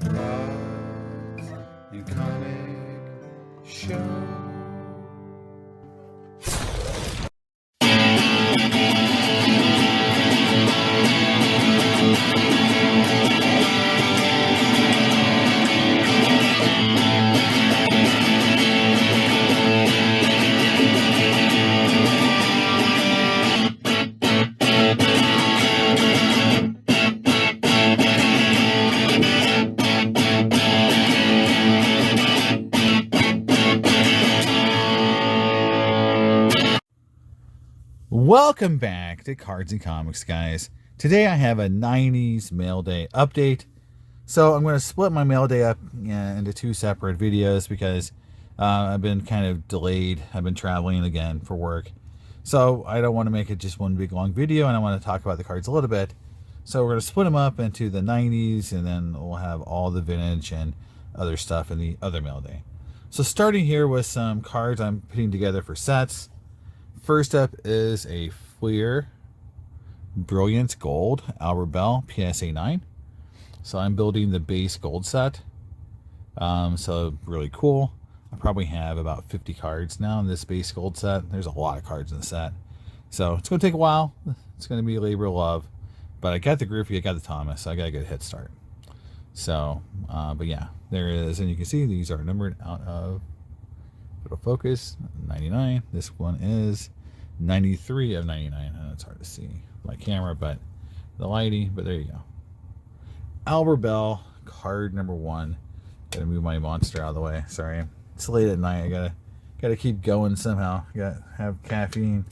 Cards and Comic Show. Welcome back to Cards and Comics, guys. Today I have a 90s mail day update. So I'm going to split my mail day up into two separate videos because I've been kind of delayed. I've been traveling again for work. So I don't want to make it just one big long video, and I want to talk about the cards a little bit. So we're going to split them up into the 90s, and then we'll have all the vintage and other stuff in the other mail day. So starting here with some cards I'm putting together for sets. First up is a Fleer Brilliance Gold Albert Bell PSA 9. So I'm building the base gold set. So really cool. I probably have about 50 cards now in this base gold set. There's a lot of cards in the set. So it's going to take a while. It's going to be a labor of love. But I got the Griffey, I got the Thomas, so I got a good head start. So, but yeah, there it is. And you can see these are numbered out of, it'll focus, 99. This one is 93 of 99. It's hard to see my camera, but the lighting, but there you go. Albert Bell, card number 1. Gotta move my monster out of the way. Sorry. It's late at night. I gotta keep going somehow. Gotta have caffeine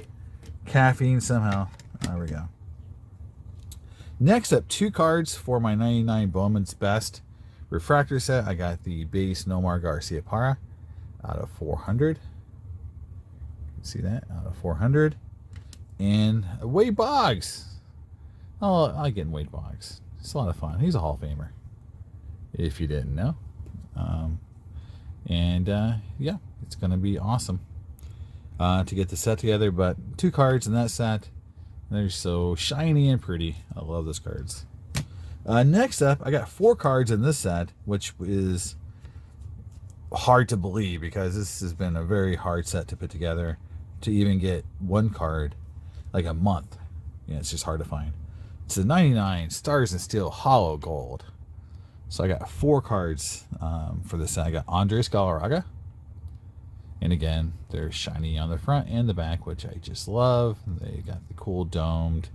somehow. There we go. Next up, 2 cards for my 99 Bowman's Best refractor set. I got the base Nomar Garcia Parra out of 400. You can see that, out of 400. And Wade Boggs. Oh, I get Wade Boggs. It's a lot of fun. He's a Hall of Famer, if you didn't know. Yeah, it's going to be awesome to get the set together. But 2 cards in that set. They're so shiny and pretty. I love those cards. Next up, I got 4 cards in this set, which is hard to believe because this has been a very hard set to put together. To even get 1 card like a month, it's just hard to find. It's the 99 Stars and Steel Hollow Gold. So I got 4 cards for this set. I got Andres Galarraga, and again, they're shiny on the front and the back, which I just love. They got the cool domed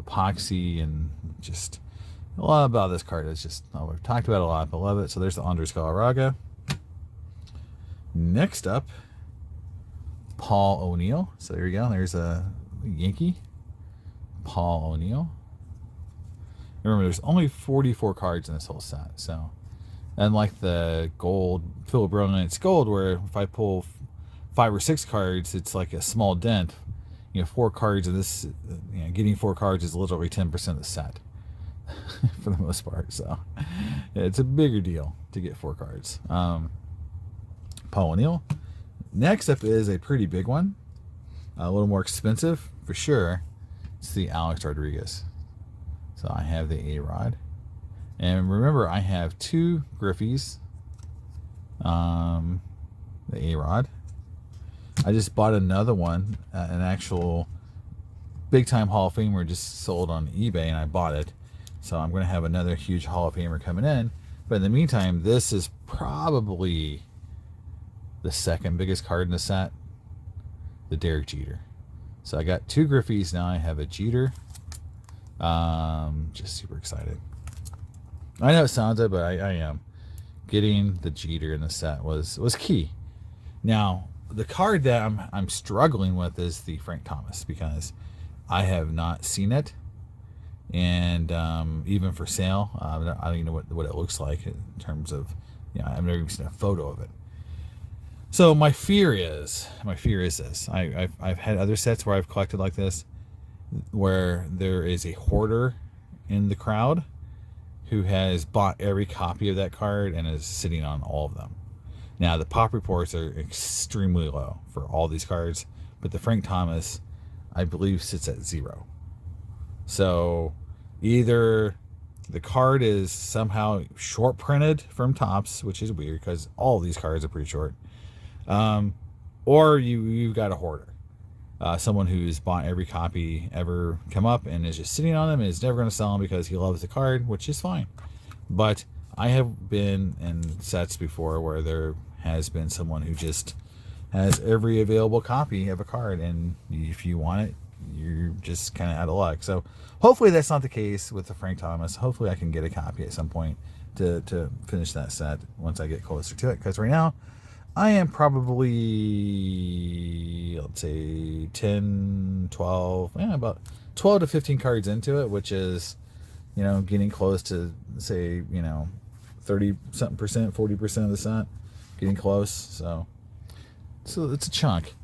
epoxy, and just a lot about this card. It's just, we've talked about it a lot, but love it. So there's the Andres Galarraga. Next up, Paul O'Neill. So there you go. There's a Yankee, Paul O'Neill. Remember, there's only 44 cards in this whole set. So, unlike the gold, Philip Brilliance Gold, where if I pull 5 or 6 cards, it's like a small dent. 4 cards of this, getting 4 cards is literally 10% of the set for the most part. So, it's a bigger deal to get 4 cards. Paul O'Neill. Next up is a pretty big one, a little more expensive for sure. It's the Alex Rodriguez. So I have the A-Rod, and remember I have 2 Griffies. The A-Rod. I just bought another one, an actual big-time Hall of Famer just sold on eBay, and I bought it. So I'm going to have another huge Hall of Famer coming in. But in the meantime, this is probably the second biggest card in the set, the Derek Jeter. So I got 2 Griffies now. I have a Jeter. Just super excited. I know it sounds it, but I am. Getting the Jeter in the set was key. Now, the card that I'm struggling with is the Frank Thomas, because I have not seen it, and even for sale, I don't even know what it looks like in terms of, I've never even seen a photo of it. So my fear is this. I've had other sets where I've collected like this, where there is a hoarder in the crowd who has bought every copy of that card and is sitting on all of them. Now, the pop reports are extremely low for all these cards, but the Frank Thomas, I believe, sits at 0. So either The card is somehow short printed from Topps, which is weird because all of these cards are pretty short. Or you've got a hoarder, someone who's bought every copy ever come up and is just sitting on them and is never going to sell them because he loves the card, which is fine. But I have been in sets before where there has been someone who just has every available copy of a card, and if you want it, you're just kind of out of luck. So hopefully that's not the case with the Frank Thomas. Hopefully I can get a copy at some point to finish that set once I get closer to it, because right now I am probably, let's say 10, 12, about 12 to 15 cards into it, which is, getting close to, say, 30 something percent, 40% of the set, getting close. So it's a chunk.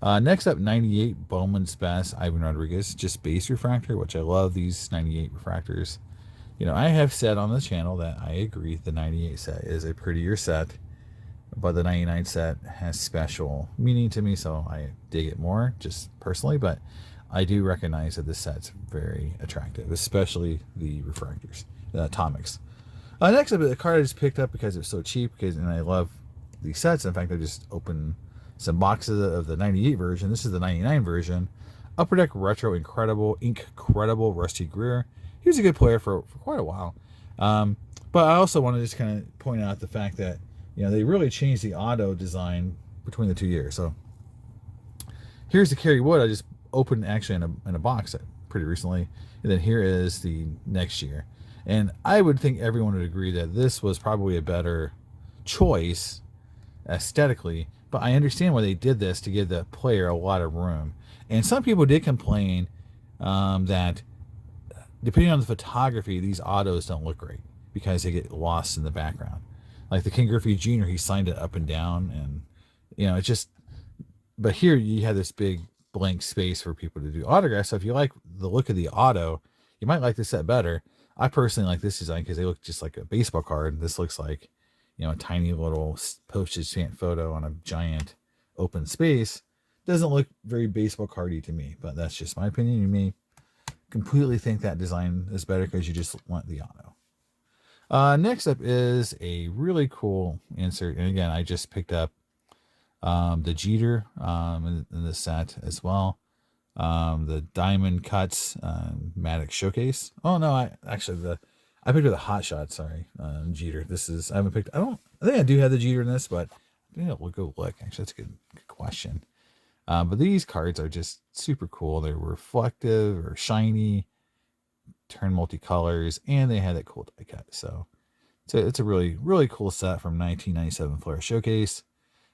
Next up, 98 Bowman's Best Ivan Rodriguez, just base refractor, which I love these 98 refractors. I have said on the channel that I agree the 98 set is a prettier set, but the 99 set has special meaning to me, so I dig it more, just personally. But I do recognize that this set's very attractive, especially the refractors, the atomics. Next up, the card I just picked up because it's so cheap, and I love these sets. In fact, I just opened some boxes of the 98 version. This is the 99 version. Upper Deck Retro Incredible Rusty Greer. He was a good player for quite a while. But I also want to just kind of point out the fact that, they really changed the auto design between the 2 years. So here's the Kerry Wood I just opened actually in a box pretty recently. And then here is the next year. And I would think everyone would agree that this was probably a better choice aesthetically, but I understand why they did this, to give the player a lot of room. And some people did complain that depending on the photography, these autos don't look great because they get lost in the background. Like the King Griffey Jr., he signed it up and down, and it's just. But here you have this big blank space for people to do autographs. So if you like the look of the auto, you might like this set better. I personally like this design because they look just like a baseball card. This looks like, a tiny little postage stamp photo on a giant open space. Doesn't look very baseball cardy to me, but that's just my opinion. You may completely think that design is better because you just want the auto. Next up is a really cool insert. And again, I just picked up the Jeter in the set as well. The Diamond Cuts Maddox Showcase. Oh no, I picked up the Hot Shot. Sorry, Jeter. I think I do have the Jeter in this, but I think we'll go look. Actually, that's a good question. But these cards are just super cool. They're reflective or shiny, turn multicolors, and they had that cool die cut. So it's a really, really cool set from 1997 Flair Showcase.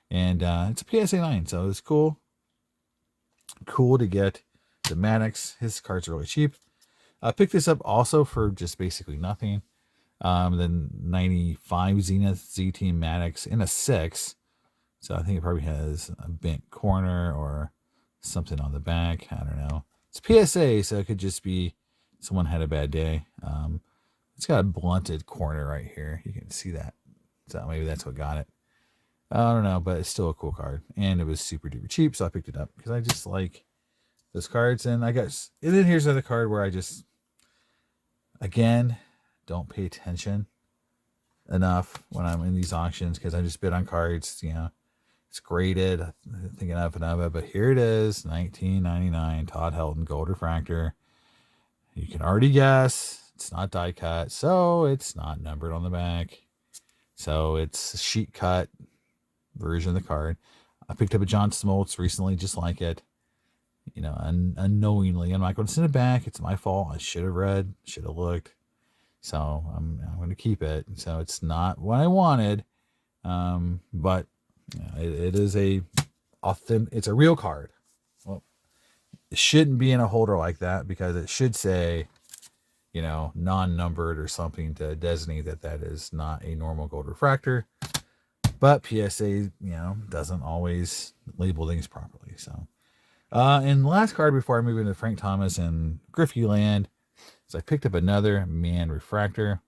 And it's a PSA 9, so it's cool. Cool to get the Maddox. His cards are really cheap. I picked this up also for just basically nothing. The 95 Zenith Z-Team Maddox in a 6. So I think it probably has a bent corner or something on the back. I don't know. It's PSA, so it could just be someone had a bad day. It's got a blunted corner right here. You can see that. So maybe that's what got it. I don't know, but it's still a cool card. And it was super duper cheap, so I picked it up because I just like those cards. And then here's another card where I just, again, don't pay attention enough when I'm in these auctions because I just bid on cards, it's graded, thinking of and of it, but here it is, 1999 Todd Helton Gold Refractor. You can already guess it's not die cut, so it's not numbered on the back. So it's a sheet cut version of the card. I picked up a John Smoltz recently, just like it, unknowingly. I'm not going to send it back. It's my fault. I should have read, should have looked. So I'm going to keep it. So it's not what I wanted, but it is it's a real card. Well, it shouldn't be in a holder like that because it should say, non-numbered or something to designate that is not a normal gold refractor. But PSA, doesn't always label things properly. So, and the last card before I move into Frank Thomas and Griffey land is I picked up another Man Refractor.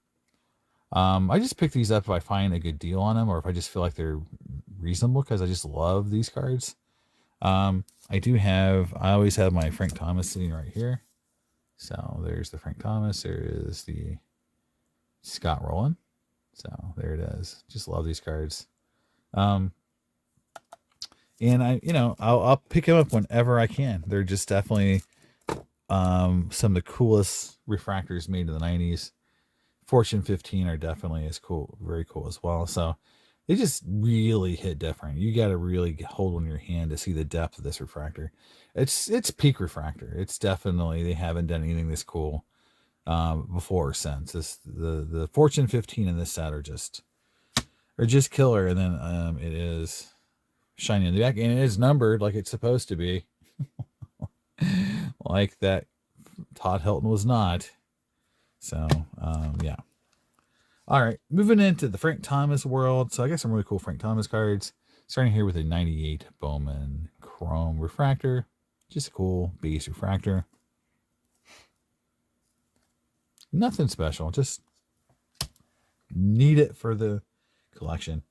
I just pick these up if I find a good deal on them or if I just feel like they're reasonable because I just love these cards. I always have my Frank Thomas sitting right here. So there's the Frank Thomas. There is the Scott Rowland. So there it is. Just love these cards. And I'll pick them up whenever I can. They're just definitely some of the coolest refractors made in the 90s. Fortune 15 are definitely as cool, very cool as well. So they just really hit different. You got to really hold one in your hand to see the depth of this refractor. It's peak refractor. It's definitely, they haven't done anything this cool before or since. The Fortune 15 in this set are just killer. And then it is shiny in the back, and it is numbered like it's supposed to be. Like that Todd Hilton was not. So yeah. All right, moving into the Frank Thomas world. So I got some really cool Frank Thomas cards. Starting here with a 98 Bowman Chrome Refractor. Just a cool base refractor. Nothing special, just need it for the collection.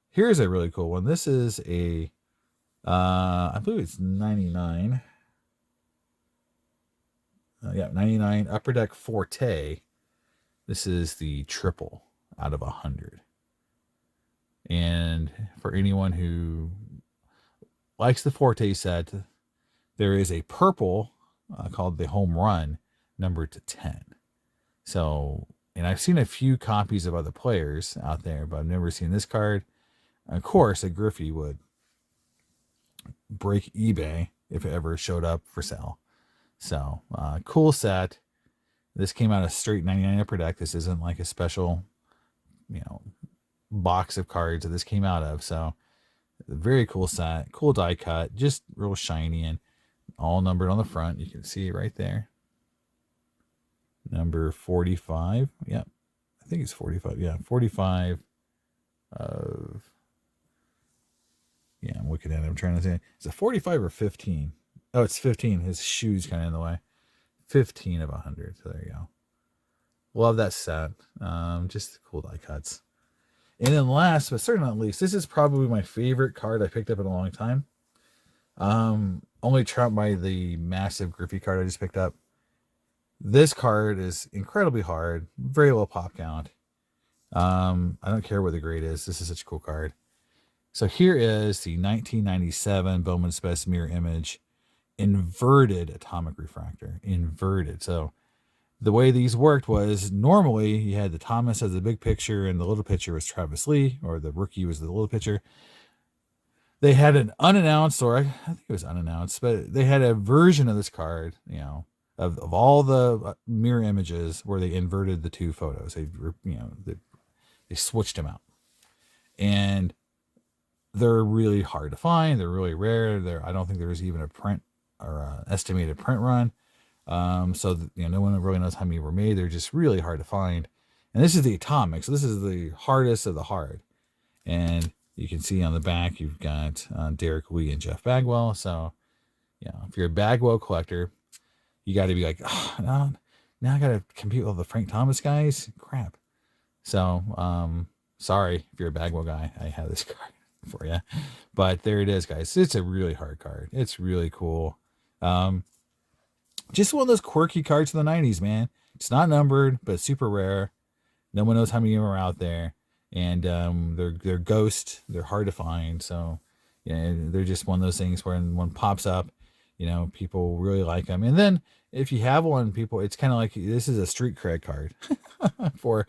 Here's a really cool one. This is a, I believe it's 99. 99 Upper Deck Forte. This is the triple out of 100. And for anyone who likes the Forte set, there is a purple called the Home Run, numbered to 10. So, and I've seen a few copies of other players out there, but I've never seen this card. Of course, a Griffey would break eBay if it ever showed up for sale. So, cool set. This came out of straight 99 Upper Deck. This isn't like a special, box of cards that this came out of. So, very cool set. Cool die cut. Just real shiny and all numbered on the front. You can see it right there. Number 45. Yep. I think it's 45. Yeah, 45 of... Yeah, I'm looking at it. I'm trying to say, is it 45 or 15? Oh, it's 15. His shoe's kind of in the way. 15 of 100. So there you go. Love that set. Just cool die cuts. And then last, but certainly not least, this is probably my favorite card I picked up in a long time. Only trumped by the massive Griffey card I just picked up. This card is incredibly hard. Very low pop count. I don't care what the grade is. This is such a cool card. So here is the 1997 Bowman's Best Mirror Image inverted atomic refractor. Inverted. So the way these worked was normally you had the Thomas as the big picture and the little picture was Travis Lee, or the rookie was the little picture. They had an unannounced, or I think it was unannounced, but they had a version of this card, of all the mirror images where they inverted the two photos. They switched them out. And they're really hard to find. They're really rare. I don't think there's even a print or a estimated print run. So no one really knows how many were made. They're just really hard to find. And this is the atomic. So this is the hardest of the hard. And you can see on the back, you've got Derek Lee and Jeff Bagwell. So, if you're a Bagwell collector, you got to be like, now I got to compete with the Frank Thomas guys. Crap. So, sorry if you're a Bagwell guy. I have this card for you, but there it is, guys. It's a really hard card. It's really cool. Just one of those quirky cards from the 90s, man. It's not numbered, but super rare. No one knows how many are out there, and they're ghost. They're hard to find. So they're just one of those things where when one pops up, people really like them. And then if you have one, it's kind of like, this is a street cred card for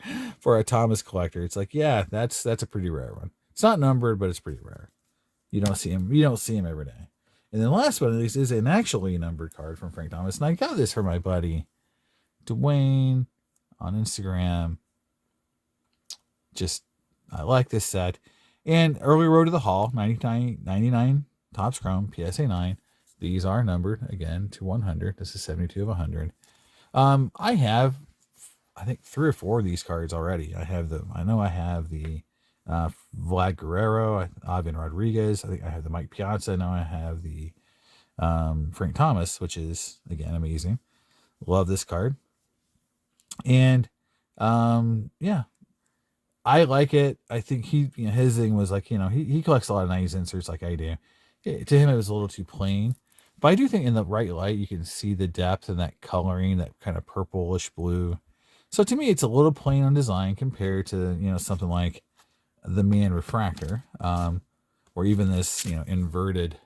a Thomas collector. It's like, yeah, that's a pretty rare one. It's not numbered, but it's pretty rare. You don't see him every day. And then last but not least is an actually numbered card from Frank Thomas. And I got this for my buddy Dwayne on Instagram. I like this set. And Early Road to the Hall, 99 Topps Chrome, PSA 9. These are numbered, again, to 100. This is 72 of 100. I have, I think, 3 or 4 of these cards already. I have the Vlad Guerrero, Ivan Rodriguez. I think I have the Mike Piazza. Now I have the Frank Thomas, which is, again, amazing. Love this card. And I like it. I think his thing was like, he collects a lot of 90s inserts like I do. To him, it was a little too plain. But I do think in the right light, you can see the depth and that coloring, that kind of purplish blue. So to me, it's a little plain on design compared to, something like the Man Refractor, or even this, inverted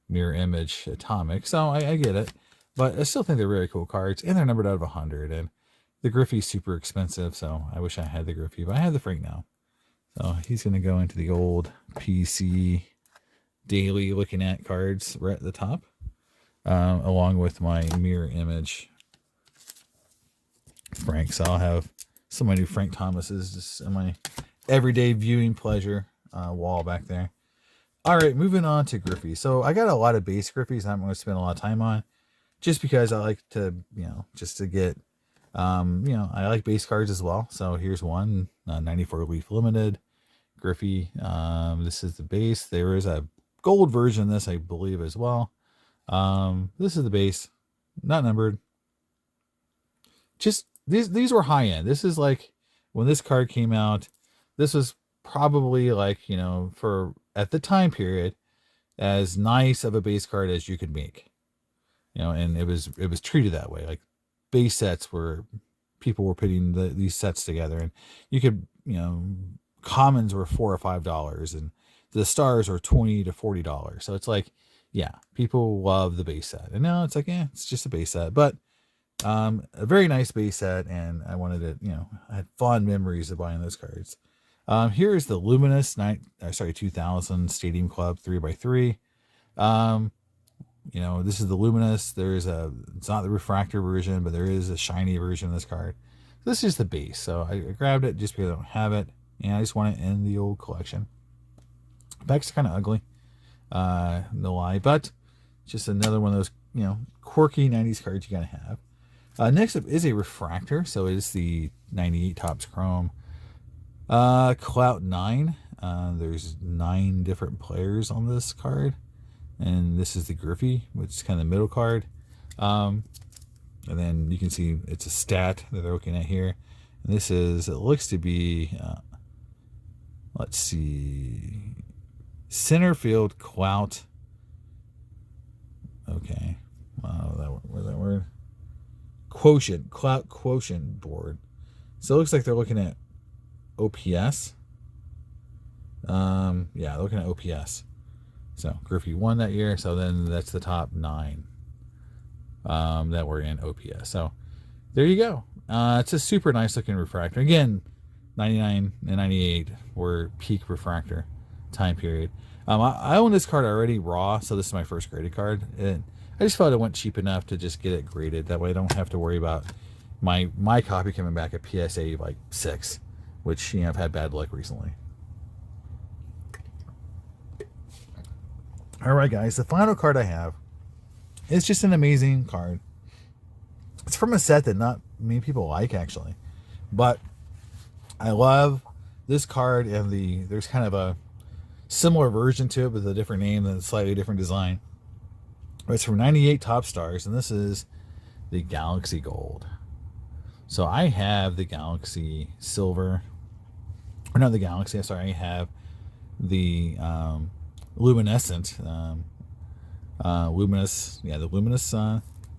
mirror image atomic. So I get it, but I still think they're really cool cards, and they're numbered out of 100. And the Griffey's super expensive, so I wish I had the Griffey, but I have the Frank now. So he's going to go into the old PC daily looking at cards right at the top, along with my mirror image Frank. So I'll have some of my new Frank Thomas's just in my everyday viewing pleasure wall back there. All right, moving on to Griffey. So I got a lot of base Griffies I'm going to spend a lot of time on just because I like to, just to get, I like base cards as well. So here's one, 94 Leaf Limited Griffey. This is the base. There is a gold version of this, I believe, as well. This is the base, not numbered. Just these were high end. This is like when this card came out, this was probably like, for at the time period, as nice of a base card as you could make. And it was treated that way. Like base sets were, people were putting these sets together, and you could, commons were $4 or $5, and the stars are $20 to $40. So it's like, yeah, people love the base set, and now it's like, it's just a base set, but a very nice base set, and I wanted to, I had fond memories of buying those cards. Here is the Luminous 2000 Stadium Club 3x3. This is the Luminous. It's not the refractor version, but there is a shiny version of this card. This is the base. So I grabbed it just because I don't have it, and I just want it in the old collection. Back's kind of ugly, no lie, but just another one of those, quirky 90s cards you gotta have. Next up is a refractor. So it is the 98 Topps Chrome. Clout 9. There's 9 different players on this card. And this is the Griffey, which is kind of the middle card. And then you can see it's a stat that they're looking at here. And this is, it looks to be, let's see, center field Clout. Okay. Wow, where's that word? Quotient, Clout Quotient board. So it looks like they're looking at OPS. Yeah, looking at OPS. So Griffey won that year, so then that's the top 9 that were in OPS. So there you go. It's a super nice looking refractor. Again, 99 and 98 were peak refractor time period. I own this card already raw, so this is my first graded card. And I just felt it went cheap enough to just get it graded. That way I don't have to worry about my copy coming back at PSA like 6, which I've had bad luck recently. All right, guys, the final card I have is just an amazing card. It's from a set that not many people like, actually, but I love this card, and there's kind of a similar version to it with a different name and a slightly different design. It's from 98 Top Stars, and this is the Galaxy Gold. So I have the Galaxy Silver, or not the Galaxy, sorry, I have the Luminescent, Luminous, the Luminous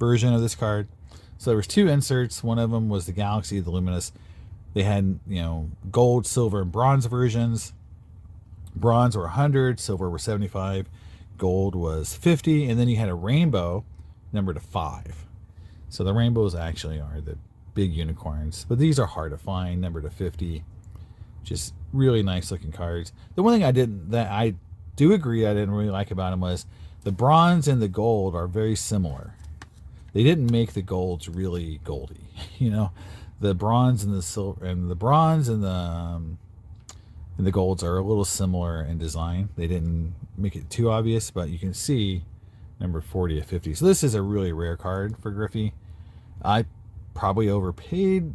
version of this card. So there was 2 inserts. One of them was the Galaxy, the Luminous. They had, gold, silver, and bronze versions. Bronze were 100, silver were 75, gold was 50, and then you had a rainbow numbered to 5. So the rainbows actually are the big unicorns, but these are hard to find, numbered to 50. Just really nice looking cards. The one thing I do agree I didn't really like about them was the bronze and the gold are very similar. They didn't make the golds really goldy. The bronze and the silver and the bronze and the golds are a little similar in design. They didn't make it too obvious, but you can see number 40 to 50. So this is a really rare card for Griffey. I probably overpaid.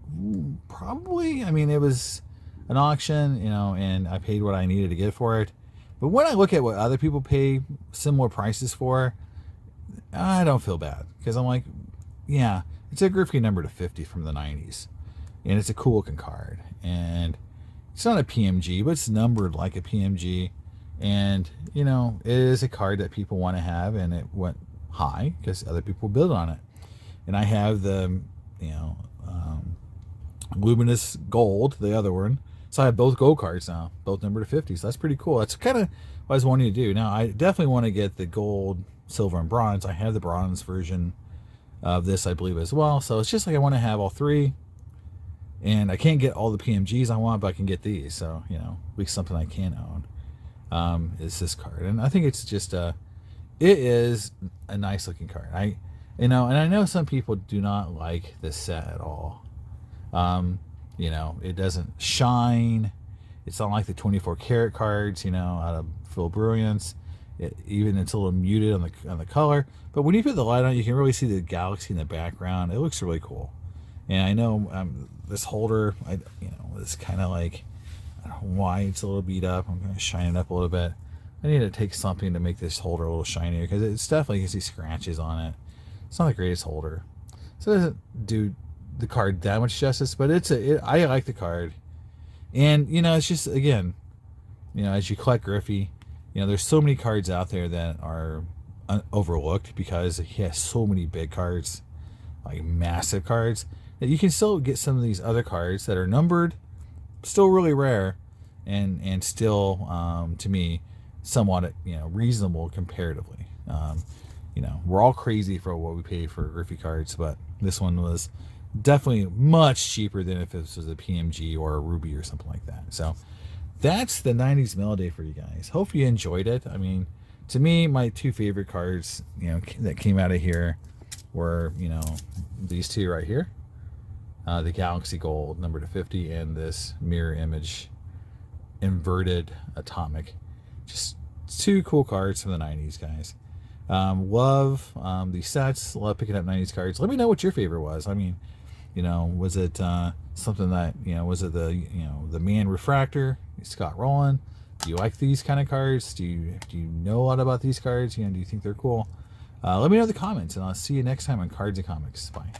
I mean, it was an auction, and I paid what I needed to get for it. But when I look at what other people pay similar prices for, I don't feel bad, because I'm like, yeah, it's a Griffey number to 50 from the 90s, and it's a cool looking card, and it's not a PMG, but it's numbered like a PMG, and it is a card that people want to have, and it went high because other people build on it. And I have the luminous gold, the other one. So I have both gold cards now, both number to 50. So that's pretty cool. That's kind of what I was wanting to do. Now I definitely want to get the gold, silver, and bronze. I have the bronze version of this, I believe, as well. So it's just like I want to have all three. And I can't get all the PMGs I want, but I can get these. So, you know, at least something I can own is this card. And I think it's just it is a nice looking card. And I know some people do not like this set at all. You know, it doesn't shine. It's not like the 24 karat cards, you know, out of full brilliance. Even it's a little muted on the color. But when you put the light on, you can really see the galaxy in the background. It looks really cool. And I know this holder, it's kind of like, I don't know why it's a little beat up. I'm going to shine it up a little bit. I need to take something to make this holder a little shinier because it's definitely, you can see scratches on it. It's not the greatest holder. So it doesn't do the card that much justice, but I like the card. And, you know, it's just, again, you know, as you collect Griffey, you know, there's so many cards out there that are overlooked because he has so many big cards, like massive cards, that you can still get some of these other cards that are numbered, still really rare, and still, to me, somewhat, you know, reasonable comparatively. You know, we're all crazy for what we pay for Griffey cards, but this one was definitely much cheaper than if this was a PMG or a Ruby or something like that. So that's the 90s mail day for you guys. Hope you enjoyed it. I mean, to me, my two favorite cards, you know, that came out of here were, you know, these two right here. The Galaxy Gold number to 50 and this mirror image inverted atomic. Just two cool cards from the 90s, guys. Love these sets. Love picking up 90s cards. Let me know what your favorite was. I mean, you know, was it something that, you know, was it the Man Refractor, Scott Rowland? Do you like these kind of cards? Do you know a lot about these cards? You know, do you think they're cool? Let me know in the comments, and I'll see you next time on Cards and Comics. Bye.